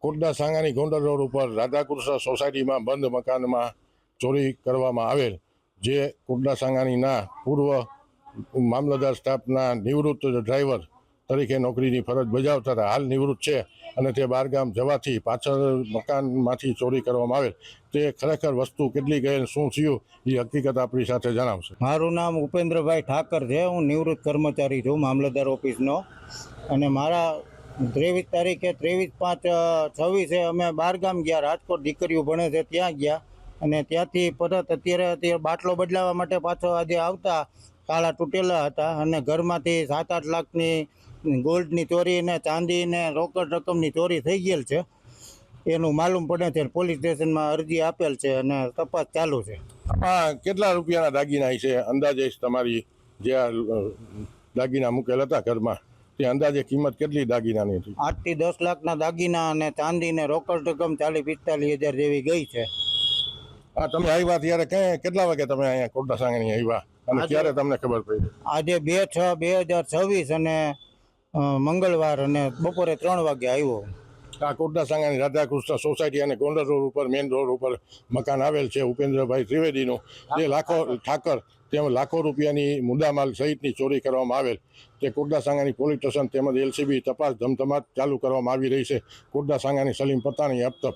Kotda સાંગાની Gondal road ઉપર રાધાકૃષ્ણ સોસાયટીમાં બંધ મકાનમાં ચોરી કરવામાં આવેલ, જે કોટડા સાંગાનીના પૂર્વ મામલતદાર સ્ટાફના નિવૃત્ત ડ્રાઈવર તરીકે નોકરીની ફરજ બજાવતા હતા, હાલ નિવૃત્ત છે અને તે બહારગામ જવાથી પાછળ મકાનમાંથી ચોરી કરવામાં આવેલ. તે ખરેખર વસ્તુ કેટલી ગયેલ, શું થયું, એ હકીકત આપણી સાથે જણાવશે. મારું નામ ઉપેન્દ્રભાઈ ઠાકર છે. હું નિવૃત્ત કર્મચારી છું મામલતદાર ઓફિસનો. અને મારા 23 તારીખે 23/5/26 અમે બહારગામ ગયા, રાજકોટ દીકરીઓ ભણે છે ત્યાં ગયા. અને ત્યાંથી પરત અત્યારે બાટલો બદલાવવા માટે પાછો આજે આવતા તાળા તૂટેલા હતા અને ઘરમાંથી 7-8 લાખની ગોલ્ડની ચોરી ને ચાંદી ને રોકડ રકમની ચોરી થઈ ગયેલ છે. એનું માલુમ પડે છે. પોલીસ સ્ટેશનમાં અરજી આપેલ છે અને તપાસ ચાલુ છે. આમાં કેટલા રૂપિયાના દાગીના છે અંદાજે? તમારી જે આ દાગીના મૂકેલ હતા ઘરમાં, તે અંદાજે કિંમત કેટલી દાગીનાની હતી? 8 થી 10 લાખના દાગીના અને ચાંદી ને રોકડ રકમ 40-45 હજાર જેવી ગઈ છે. હા, તમે આવ્યા ત્યારે કેટલા વાગે તમે અહીંયા કોટડા સાંગાની આવ્યા અને ક્યારે તમને ખબર પડી? આજે 2/6/2026 અને મંગળવાર અને બપોરે 3 વાગે આવ્યો. આ કોટડા સાંગાની રાધાકૃષ્ણ સોસાયટી અને ગોંડલ રોડ ઉપર મેઇન રોડ ઉપર મકાન આવેલ છે ઉપેન્દ્રભાઈ ત્રિવેદીનું, જે ઠાકર તેમજ લાખો રૂપિયાની મુદ્દામાલ સહિતની ચોરી કરવામાં આવેલ. તે કોટડા સાંગાની પોલીસ સ્ટેશન તેમજ LCB તપાસ ધમધમાટ ચાલુ કરવામાં આવી રહી છે. કોટડા સાંગાની સલીમ પતાણી, અબતબ.